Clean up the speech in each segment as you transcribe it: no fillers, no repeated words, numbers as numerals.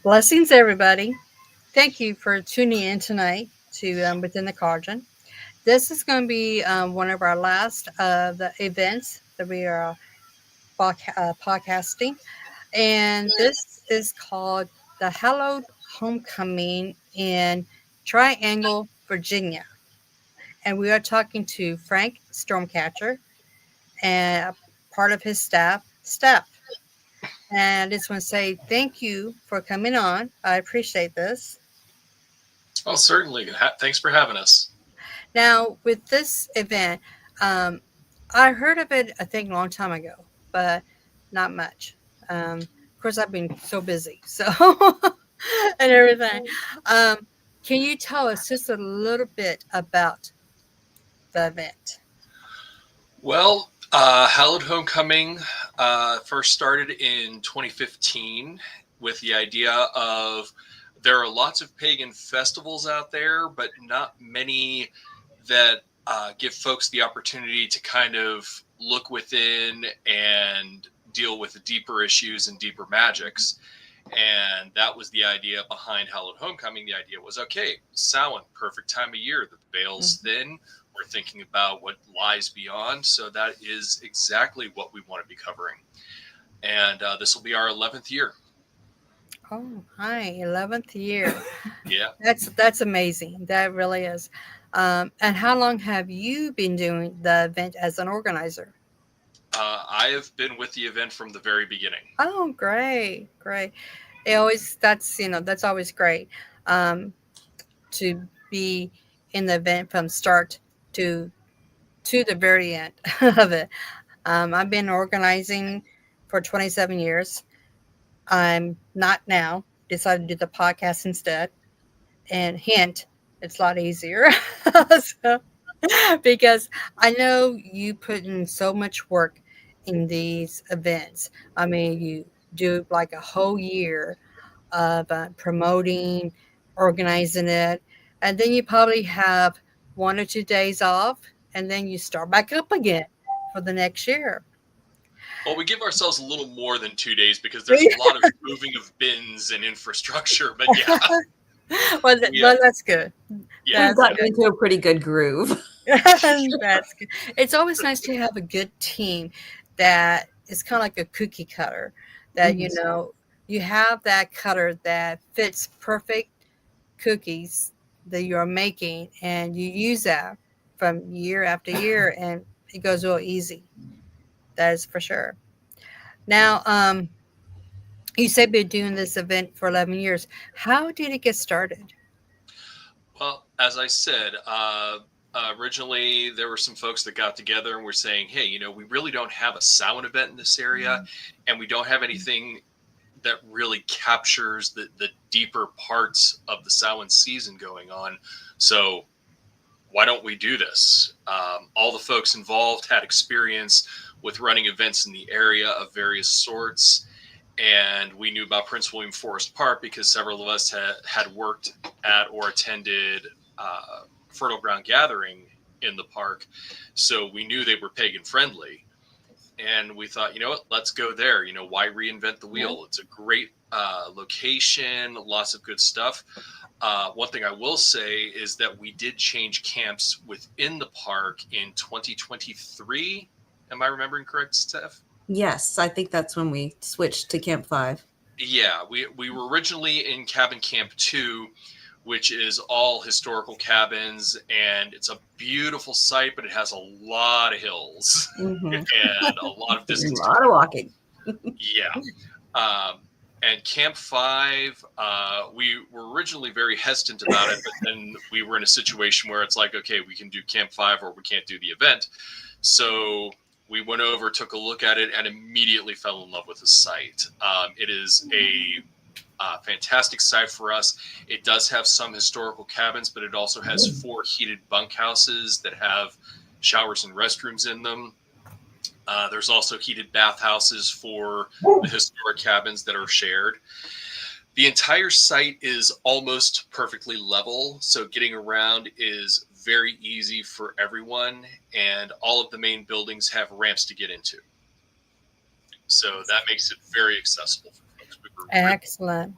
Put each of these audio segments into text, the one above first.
Blessings, everybody. Thank you for tuning in tonight to Within the Cauldron. This is going to be one of our last the events that we are podcasting, and this is called the Hallowed Homecoming in Triangle, Virginia. And we are talking to Frank Stormcatcher and part of his staff, Steph. And I just want to say thank you for coming on. I appreciate this. Oh, certainly. Thanks for having us. Now, with this event, um, I heard of it, I think, a long time ago, but not much. Of course, I've been so busy, so and everything. Um, can you tell us just a little bit about the event? Hallowed Homecoming first started in 2015 with the idea of there are lots of pagan festivals out there, but not many that give folks the opportunity to kind of look within and deal with the deeper issues and deeper magics. And that was the idea behind Hallowed Homecoming. The idea was, okay, Samhain, perfect time of year. The veil's thin. We're thinking about what lies beyond. So that is exactly what we want to be covering. And this will be our 11th year. Oh, hi, 11th year. Yeah. That's amazing. That really is. And how long have you been doing the event as an organizer? I have been with the event from the very beginning. Oh, great, great. It always that's always great to be in the event from start to to the very end of it. I've been organizing for 27 years. I'm not now. Decided to do the podcast instead. And hint, it's a lot easier. So, because I know you put in so much work in these events. I mean, you do like a whole year of promoting, organizing it, and then you probably have 1 or 2 days off, and then you start back up again for the next year. Well, we give ourselves a little more than 2 days because there's a lot of moving of bins and infrastructure. But yeah. Well, that's good. Yeah. We've gotten into a pretty good groove. That's good. It's always nice to have a good team that is kind of like a cookie cutter. That you have that cutter that fits perfect cookies that you're making, and you use that from year after year, and it goes real easy. That is for sure. Now, you said you've been doing this event for 11 years. How did it get started? Well, as I said, originally there were some folks that got together and were saying, hey, we really don't have a Samhain event in this area, and we don't have anything that really captures the deeper parts of the Samhain season going on. So why don't we do this? All the folks involved had experience with running events in the area of various sorts. And we knew about Prince William Forest Park because several of us had worked at or attended Fertile Ground Gathering in the park. So we knew they were pagan friendly. And we thought, what, let's go there. Why reinvent the wheel? It's a great location, lots of good stuff. One thing I will say is that we did change camps within the park in 2023. Am I remembering correct, Steph? Yes, I think that's when we switched to Camp 5. Yeah, we were originally in Cabin Camp 2, which is all historical cabins, and it's a beautiful site, but it has a lot of hills and a lot of distance. A lot of walking. Yeah. And Camp 5, we were originally very hesitant about it, but then we were in a situation where it's like, okay, we can do Camp 5 or we can't do the event. So we went over, took a look at it, and immediately fell in love with the site. It is a fantastic site for us. It does have some historical cabins, but it also has 4 heated bunkhouses that have showers and restrooms in them. There's also heated bathhouses for the historic cabins that are shared. The entire site is almost perfectly level, so getting around is very easy for everyone, and all of the main buildings have ramps to get into. So that makes it very accessible for folks. We were really Excellent.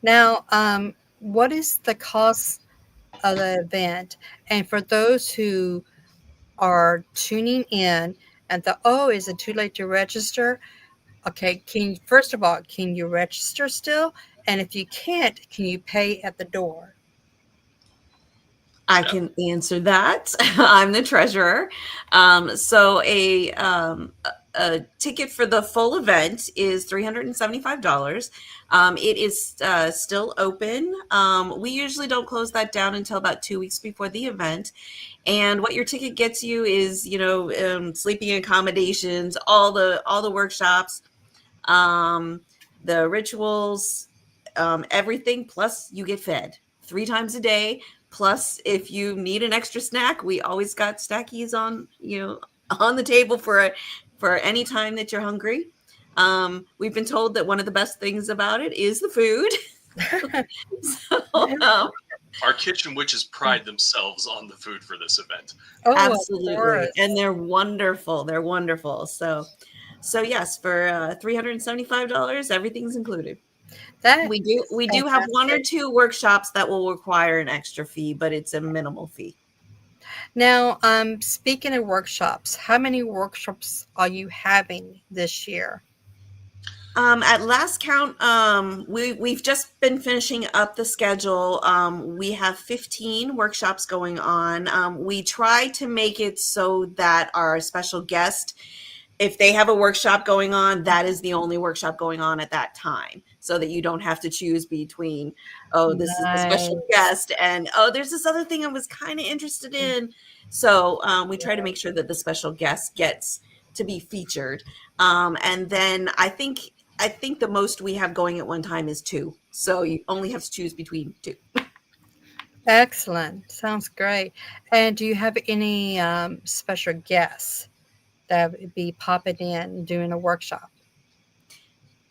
Now, what is the cost of the event? And for those who are tuning in and thought, oh, is it too late to register? Okay, first of all, can you register still? And if you can't, can you pay at the door? I yeah. can answer that. I'm the treasurer. So a ticket for the full event is $375. It is still open. We usually don't close that down until about 2 weeks before the event. And what your ticket gets you is, sleeping accommodations, all the workshops, the rituals, everything. Plus, you get fed 3 times a day. Plus, if you need an extra snack, we always got stackies on the table for any time that you're hungry. We've been told that one of the best things about it is the food. So, Our kitchen witches pride themselves on the food for this event. Oh, of absolutely, course. and they're wonderful. They're wonderful. So yes, for $375, everything's included. That We do have one or fantastic. two workshops that will require an extra fee, but it's a minimal fee. Now, speaking of workshops, how many workshops are you having this year? At last count, we've just been finishing up the schedule. We have 15 workshops going on. We try to make it so that our special guest, if they have a workshop going on, that is the only workshop going on at that time, so that you don't have to choose between, oh, this is the special Nice. guest, and oh, there's this other thing I was kind of interested in. So we try to make sure that the special guest gets to be featured. And then I think the most we have going at one time is 2. So you only have to choose between 2. Excellent. Sounds great. And do you have any special guests that would be popping in doing a workshop?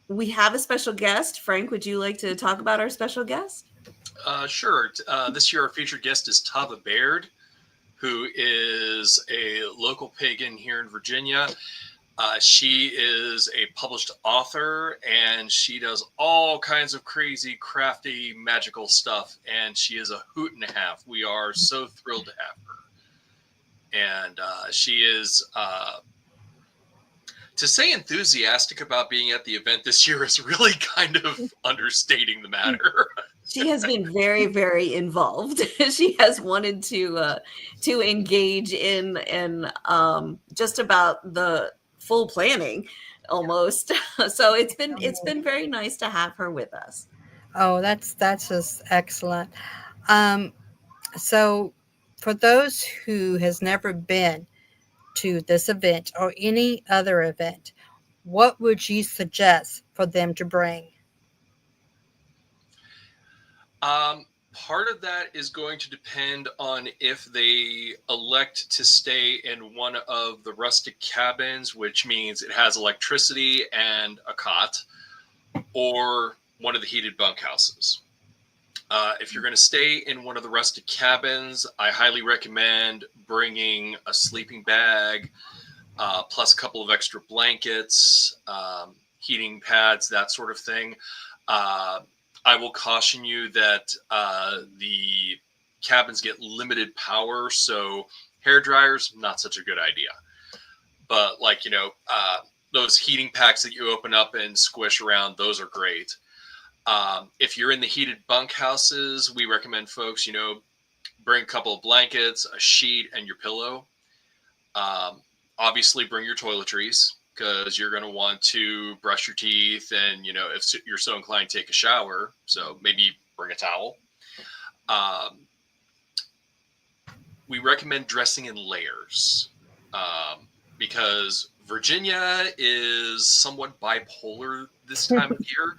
We have a special guest. Frank, would you like to talk about our special guest? Sure. This year, our featured guest is Tava Baird, who is a local pagan here in Virginia. She is a published author, and she does all kinds of crazy, crafty, magical stuff. And she is a hoot and a half. We are so thrilled to have her. And she is, to say enthusiastic about being at the event this year is really kind of understating the matter. She has been very, very involved. She has wanted to engage in just about the full planning almost. So it's been very nice to have her with us. Oh, that's just excellent. Um, so, for those who has never been to this event or any other event, what would you suggest for them to bring? Part of that is going to depend on if they elect to stay in one of the rustic cabins, which means it has electricity and a cot, or one of the heated bunkhouses. If you're going to stay in one of the rustic cabins, I highly recommend bringing a sleeping bag, plus a couple of extra blankets, heating pads, that sort of thing. I will caution you that the cabins get limited power, so hair dryers, not such a good idea. But those heating packs that you open up and squish around, those are great. If you're in the heated bunkhouses, we recommend folks, bring a couple of blankets, a sheet, and your pillow. Obviously, bring your toiletries, because you're going to want to brush your teeth and, if you're so inclined, take a shower. So maybe bring a towel. We recommend dressing in layers, because Virginia is somewhat bipolar this time of year.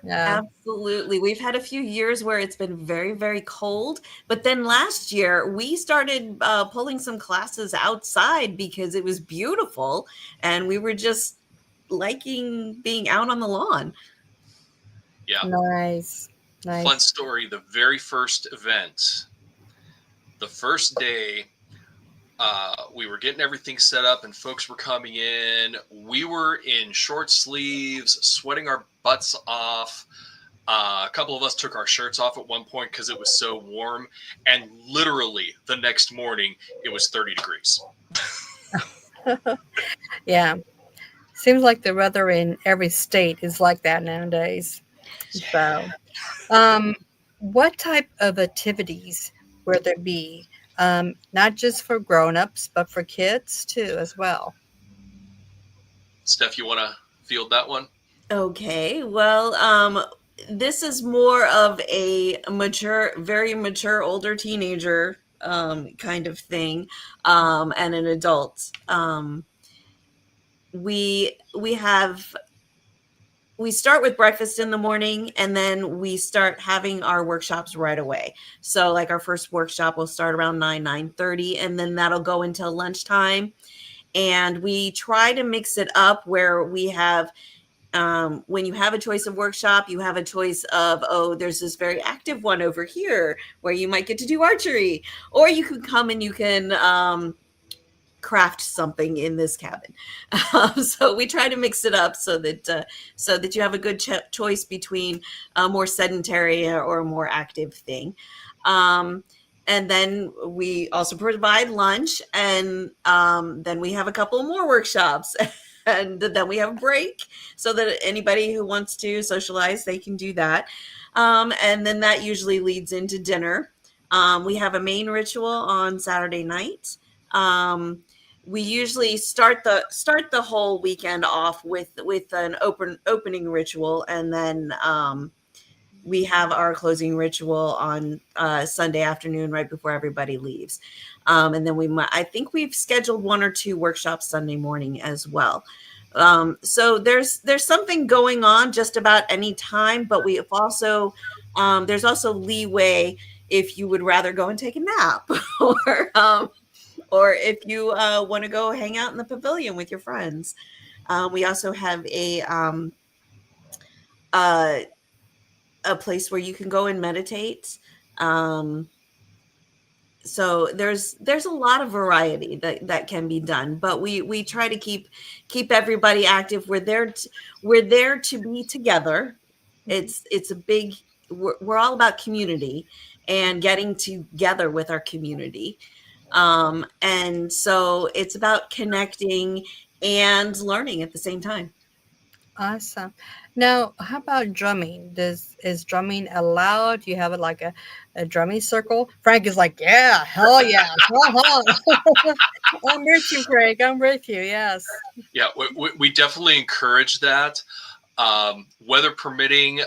Yeah. Absolutely. We've had a few years where it's been very, very cold. But then last year, we started pulling some classes outside because it was beautiful. And we were just liking being out on the lawn. Yeah. Nice. Nice. Fun story. The very first event, the first day, we were getting everything set up and folks were coming in. We were in short sleeves, sweating our butts off. A couple of us took our shirts off at one point because it was so warm. And literally the next morning, it was 30 degrees. Yeah. Seems like the weather in every state is like that nowadays. So, um, what type of activities will there be? Not just for grown-ups, but for kids too, as well. Steph, you want to field that one? Okay. Well, this is more of a mature, very mature, older teenager kind of thing, and an adult. We have we start with breakfast in the morning, and then we start having our workshops right away. So like our first workshop will start around 9:30, and then that'll go until lunchtime. And we try to mix it up where we have, when you have a choice of workshop, you have a choice of, oh, there's this very active one over here where you might get to do archery, or you can come and you can craft something in this cabin. So we try to mix it up so that you have a good choice between a more sedentary or a more active thing. And then we also provide lunch, and then we have a couple more workshops. And then we have a break so that anybody who wants to socialize, they can do that. And then that usually leads into dinner. We have a main ritual on Saturday night. We usually start the whole weekend off with an opening ritual, and then we have our closing ritual on Sunday afternoon right before everybody leaves. And then I think we've scheduled 1 or 2 workshops Sunday morning as well. So there's something going on just about any time, but we have also there's also leeway if you would rather go and take a nap, or if you want to go hang out in the pavilion with your friends. We also have a place where you can go and meditate. So there's a lot of variety that can be done, but we try to keep everybody active. We're there to be together. It's a big, we're all about community and getting together with our community. And so it's about connecting and learning at the same time. Awesome. Now, how about drumming? Is drumming allowed? Do you have it like a drumming circle? Frank is like, yeah, hell yeah. Uh-huh. I'm with you, Frank. I'm with you. Yes. Yeah, we definitely encourage that. Weather permitting,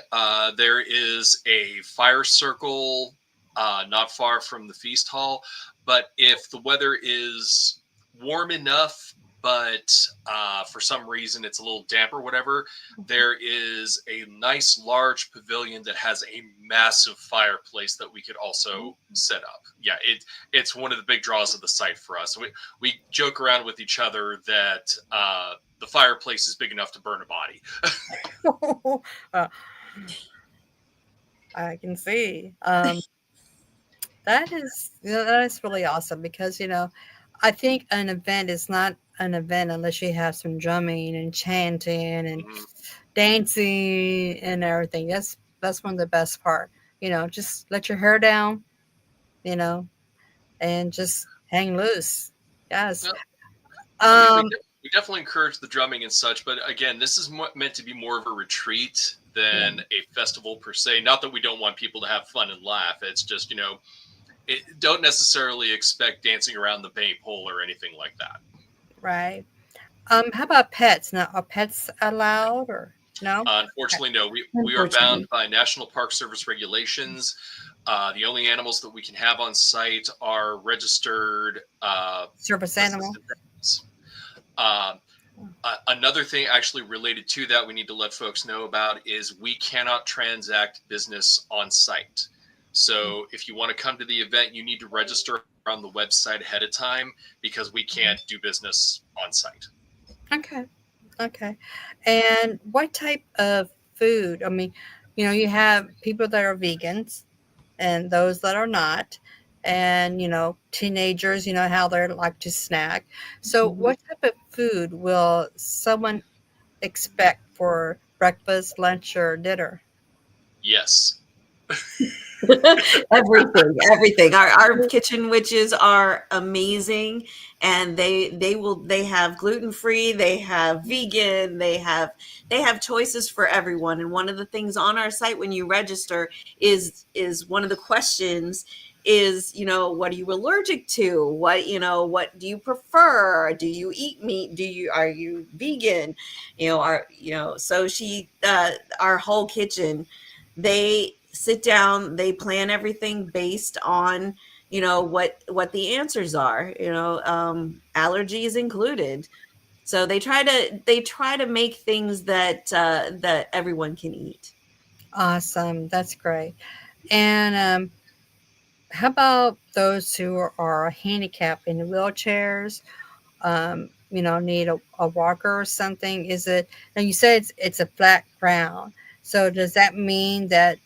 there is a fire circle not far from the feast hall. But if the weather is warm enough, but for some reason it's a little damp or whatever, there is a nice large pavilion that has a massive fireplace that we could also set up. Yeah, it's one of the big draws of the site for us. We joke around with each other that the fireplace is big enough to burn a body. Uh, I can see. That is really awesome because I think an event is not an event unless you have some drumming and chanting and Mhm. dancing and everything. That's one of the best part. Just let your hair down, you know, and just hang loose. Yes. Well, I mean, Um. we definitely encourage the drumming and such, but again, this is meant to be more of a retreat Yeah. than a festival per se. Not that we don't want people to have fun and laugh. It's just, don't necessarily expect dancing around the maypole or anything like that. Right. How about pets? Now, are pets allowed or no? Okay. Unfortunately, no. We are bound Unfortunately. by National Park Service regulations. The only animals that we can have on site are registered Service animal. assisted animals. Another thing actually related to that we need to let folks know about is we cannot transact business on site. So if you want to come to the event, you need to register on the website ahead of time because we can't do business on site. Okay. Okay. And what type of food? I mean, you have people that are vegans and those that are not. And, teenagers, how they like to snack. So, Mhm. what type of food will someone expect for breakfast, lunch, or dinner? Yes. Everything. Our kitchen witches are amazing, and they have gluten free, they have vegan, they have choices for everyone. And one of the things on our site when you register is one of the questions is, what are you allergic to? What do you prefer? Do you eat meat? Are you vegan? So our whole kitchen, they sit down, they plan everything based on what the answers are, allergies included. So they try to make things that everyone can eat. Awesome. That's great. And how about those who are handicapped in wheelchairs? Need a walker or something? Is it? Now you said it's a flat ground. So does that mean that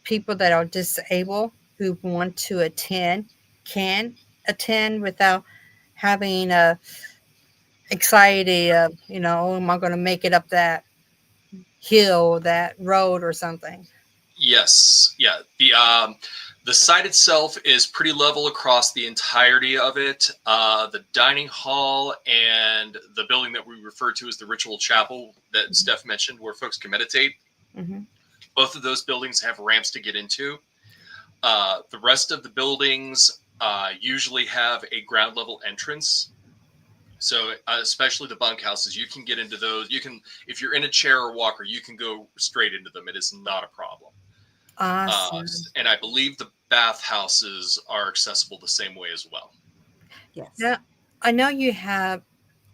people that are disabled who want to attend can attend without having a anxiety of, oh, am I going to make it up that hill, that road, or something? Yes. Yeah. The site itself is pretty level across the entirety of it. The dining hall and the building that we refer to as the ritual chapel that Steph mentioned, where folks can meditate, Mm-hmm. both of those buildings have ramps to get into. The rest of the buildings usually have a ground level entrance. So especially the bunkhouses, you can get into those. You can, if you're in a chair or walker, you can go straight into them. It is not a problem. Awesome. And I believe the bathhouses are accessible the same way as well. Yes. Now, I know you have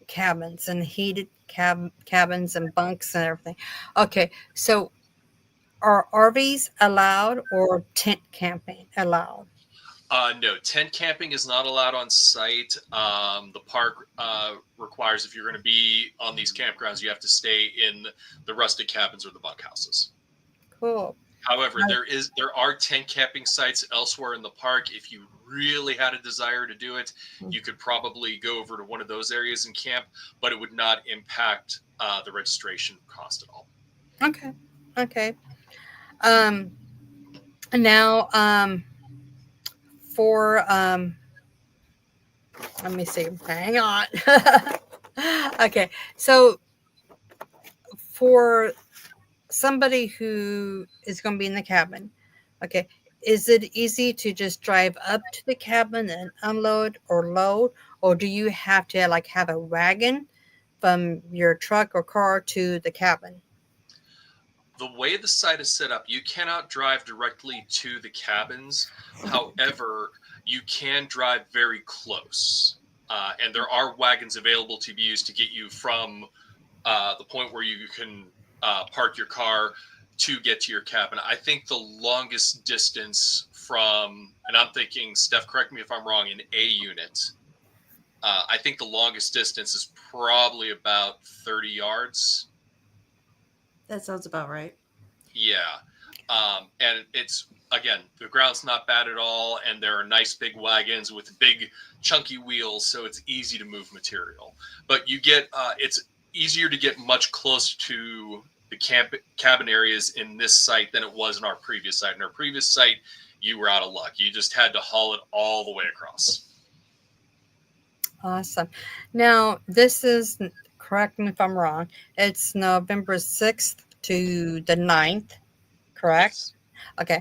cabins and heated cabins and bunks and everything. Okay, so are RVs allowed or tent camping allowed? No, tent camping is not allowed on site. The park requires if you're going to be on these campgrounds, you have to stay in the rustic cabins or the bunkhouses. Cool. However, there are tent camping sites elsewhere in the park. If you really had a desire to do it, you could probably go over to one of those areas and camp, but it would not impact the registration cost at all. Okay. Okay. Um, now, for let me see. Hang on. Okay. So for somebody who is going to be in the cabin, okay, is it easy to just drive up to the cabin and unload or load, or do you have to like have a wagon from your truck or car to the cabin? The way the site is set up, you cannot drive directly to the cabins. However, you can drive very close. And there are wagons available to be used to get you from the point where you can park your car to get to your cabin. I think the longest distance from, and I'm thinking, Steph, correct me if I'm wrong, in A unit, I think the longest distance is probably about 30 yards. That sounds about right. Yeah. And it's, again, the ground's not bad at all. And there are nice big wagons with big chunky wheels. So it's easy to move material. But it's easier to get much closer to the cabin areas in this site than it was in our previous site. In our previous site, you were out of luck. You just had to haul it all the way across. Awesome. Now, this is, correct me if I'm wrong, it's November 6th to the 9th, correct? Yes. Okay.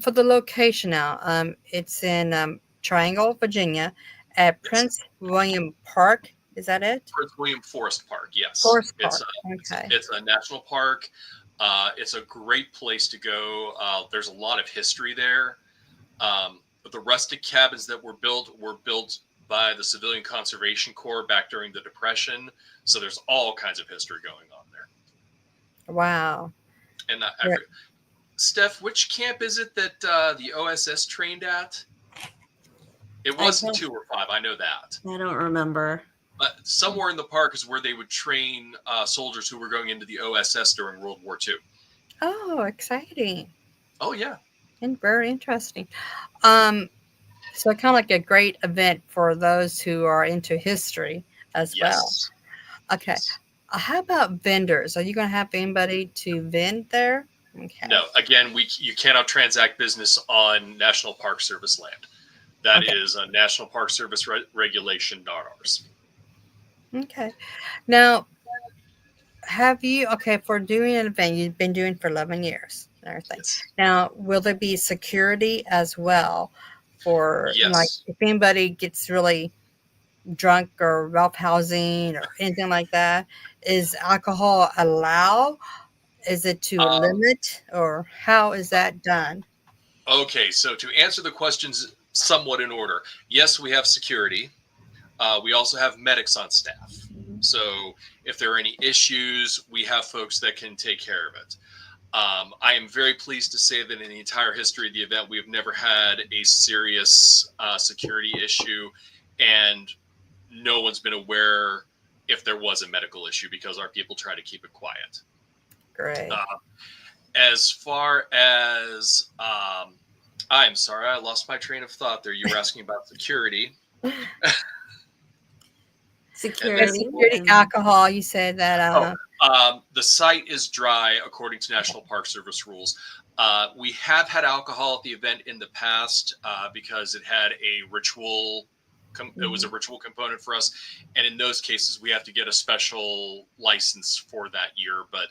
For the location now, it's in Triangle, Virginia, at Yes. Prince William Park. Is that it? Prince William Forest Park. Yes. Forest Park. Okay. It's a national park. It's a great place to go. There's a lot of history there. But the rustic cabins that were built by the Civilian Conservation Corps back during the Depression. So there's all kinds of history going on there. Wow. And Yeah. Steph, which camp is it that the OSS trained at? It I wasn't don't, 2 or 5. I know that. I don't remember. But somewhere in the park is where they would train soldiers who were going into the OSS during World War II. Oh, exciting. Oh, yeah. And very interesting. So kind of like a great event for those who are into history as well. Yes. Okay. Yes. How about vendors? Are you going to have anybody to vend there? Okay. No, again, you cannot transact business on National Park Service land. That Okay. is a National Park Service regulation, not ours. Okay. Now, have you, okay, for doing an event, you've been doing for 11 years and everything. Yes. Now, will there be security as well for, like, Yes. if anybody gets really drunk or roughhousing or anything like that, is alcohol allowed? Is it to limit, or how is that done? Okay, so to answer the questions somewhat in order, yes, we have security. We also have medics on staff. So if there are any issues, we have folks that can take care of it. I am very pleased to say that in the entire history of the event, we have never had a serious security issue, and no one's been aware if there was a medical issue because our people try to keep it quiet. Great. As far as, I'm sorry, I lost my train of thought there. You were asking about security. Security. Alcohol, you said that. The site is dry according to National Park Service rules. We have had alcohol at the event in the past because it had a ritual. It was a ritual component for us, and in those cases, we have to get a special license for that year. But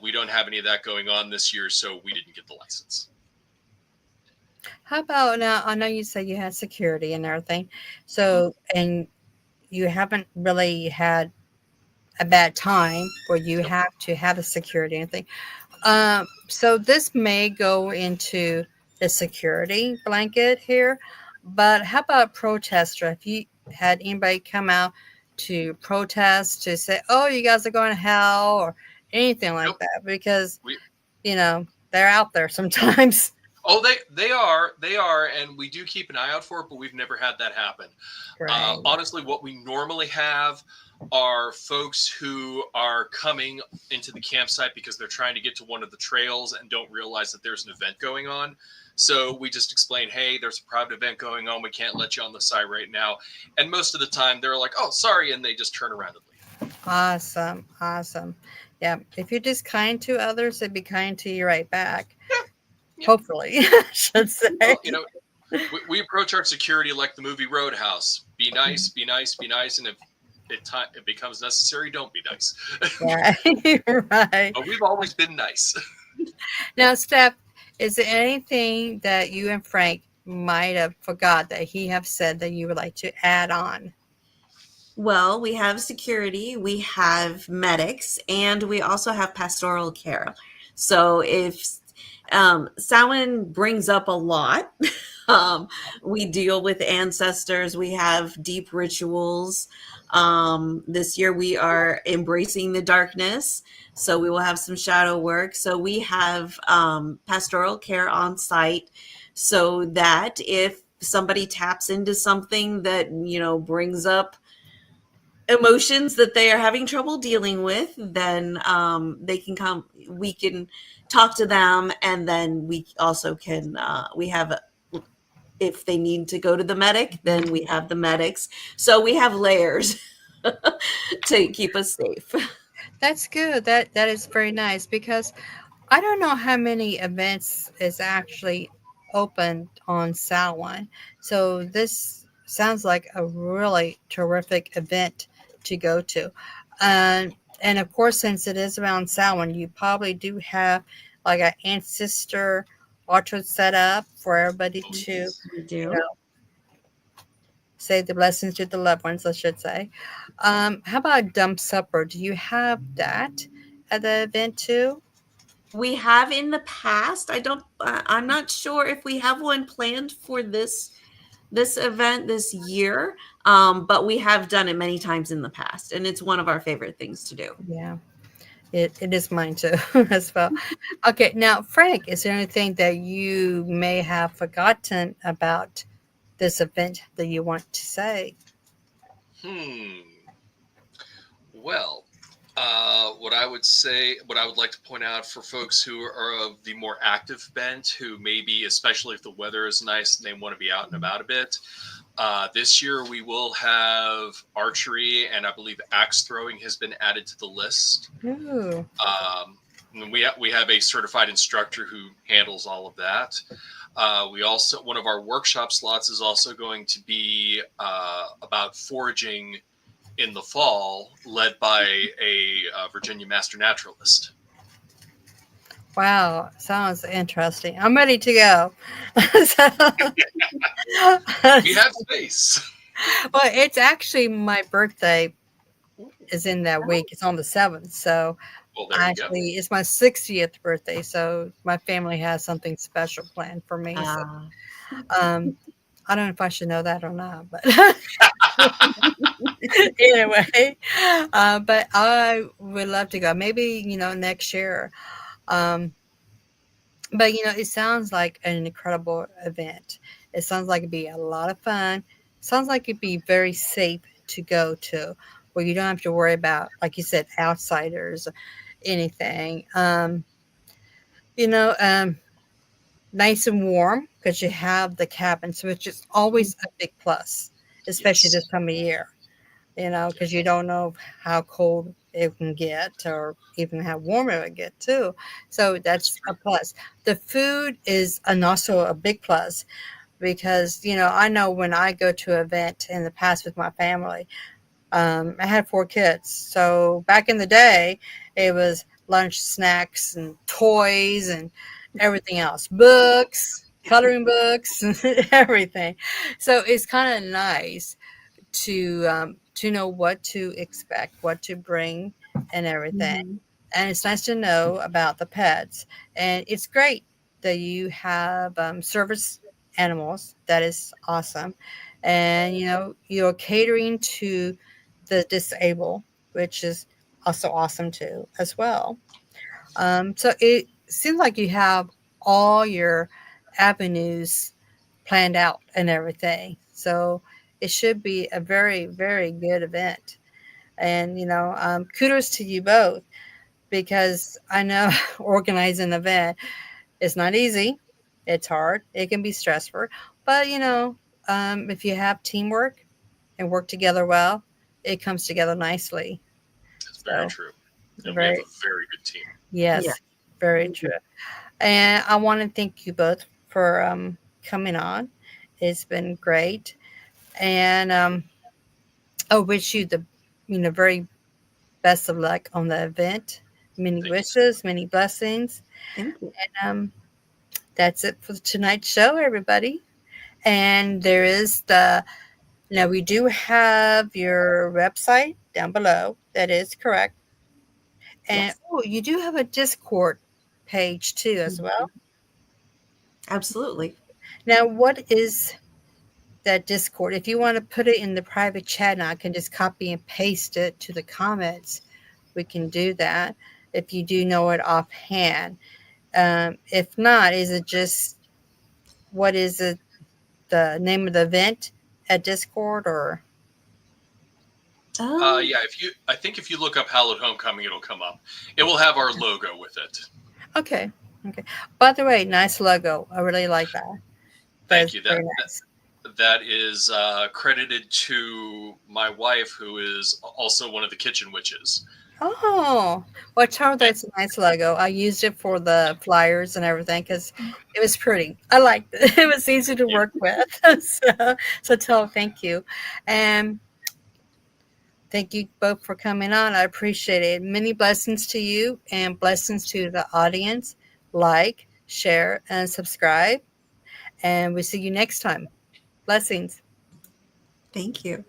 we don't have any of that going on this year, so we didn't get the license. How about now? I know you said you had security and everything, so and you haven't really had a bad time where you have to have a security and anything. So this may go into the security blanket here, but how about protester? If you had anybody come out to protest to say, "Oh, you guys are going to hell," or anything like that, because they're out there sometimes. Oh, they are, and we do keep an eye out for it, but we've never had that happen. Right. Honestly, what we normally have are folks who are coming into the campsite because they're trying to get to one of the trails and don't realize that there's an event going on. So we just explain, hey, there's a private event going on. We can't let you on the site right now. And most of the time they're like, oh, sorry. And they just turn around and leave. Awesome. Yeah. If you're just kind to others, they'd be kind to you right back. Yeah. Hopefully, I should say. Well, we approach our security like the movie Roadhouse. Be nice, be nice, be nice. And if it becomes necessary, don't be nice. Right. Right. But we've always been nice. Now, Steph, is there anything that you and Frank might have forgot that he have said that you would like to add on? Well, we have security, we have medics, and we also have pastoral care. So if Samhain brings up a lot, we deal with ancestors, we have deep rituals. This year we are embracing the darkness, so we will have some shadow work. So we have pastoral care on site, so that if somebody taps into something that brings up emotions that they are having trouble dealing with, then they can come, we can talk to them, and then we also can we have if they need to go to the medic, then we have the medics. So we have layers to keep us safe. That's good. That is very nice, because I don't know how many events is actually open on Samhain. So this sounds like a really terrific event to go to. And of course, since it is around Samhain, you probably do have like an ancestor altar set up for everybody to We do. say the blessings to the loved ones, I should say. How about dump supper? Do you have that at the event too? We have in the past. I'm not sure if we have one planned for this this event this year, but we have done it many times in the past, and it's one of our favorite things to do. Yeah, it is mine too as well. Okay, now Frank, is there anything that you may have forgotten about this event that you want to say? Hmm. Well, what I would say, what I would like to point out for folks who are of the more active bent, who maybe, especially if the weather is nice and they want to be out and about a bit, this year we will have archery, and I believe axe throwing has been added to the list. Ooh, And we have a certified instructor who handles all of that. We also, one of our workshop slots is also going to be about foraging in the fall, led by a Virginia master naturalist. wow, sounds interesting. I'm ready to go. So, We have space. well, it's actually my birthday is in that week. It's on the 7th. So Well, there you go. actually, it's my 60th birthday. So my family has something special planned for me. So Uh, um, I don't know if I should know that or not, but anyway, but I would love to go. Maybe, next year. Um, but, it sounds like an incredible event. It sounds like it'd be a lot of fun. Sounds like it'd be very safe to go to, where you don't have to worry about, like you said, outsiders, anything. You know, um, Nice and warm because you have the cabin, so it's just always a big plus, especially Yes. this time of year. Because Yes. you don't know how cold it can get or even how warm it would get too. So That's that's a true. plus. The food is also a big plus because, I know when I go to an event in the past with my family, I had 4 kids. So back in the day, it was lunch, snacks, and toys and everything else, books, coloring books, everything. So it's kind of nice to know what to expect, what to bring, and everything. mhm. And it's nice to know about the pets. And it's great that you have service animals. That is awesome. And you're catering to the disabled, which is also awesome too, as well. So it seems like you have all your avenues planned out and everything. So it should be a very, very good event. And, kudos to you both because I know organizing an event is not easy. It's hard. It can be stressful. But, if you have teamwork and work together well, it comes together nicely. That's very So, true. And we have very, a very good team. Yeah. yes, very true. And I want to thank you both for coming on. It's been great. And I wish you the very best of luck on the event. Many Thank you so wishes, much. many blessings. Thank you. And that's it for tonight's show, everybody. And there is now we do have your website down below. That is correct. And Yes. oh, you do have a Discord page too, as Mhm. well. Absolutely. Now, what is that Discord? If you want to put it in the private chat, and I can just copy and paste it to the comments, we can do that if you do know it offhand. If not, is it just what is it? The name of the event at Discord or Um, Yeah, I think if you look up Hallowed Homecoming, it'll come up. It will have our logo with it. okay, okay. By the way, nice logo. I really like that. Thank That's you. very nice. That is credited to my wife, who is also one of the kitchen witches. Oh, well, tell her And that's a nice logo. I used it for the flyers and everything because it was pretty. I liked it. It was easy to yeah, work with. So tell her thank you. And thank you both for coming on. I appreciate it. Many blessings to you and blessings to the audience. Like, share, and subscribe. And we'll see you next time. Blessings. thank you.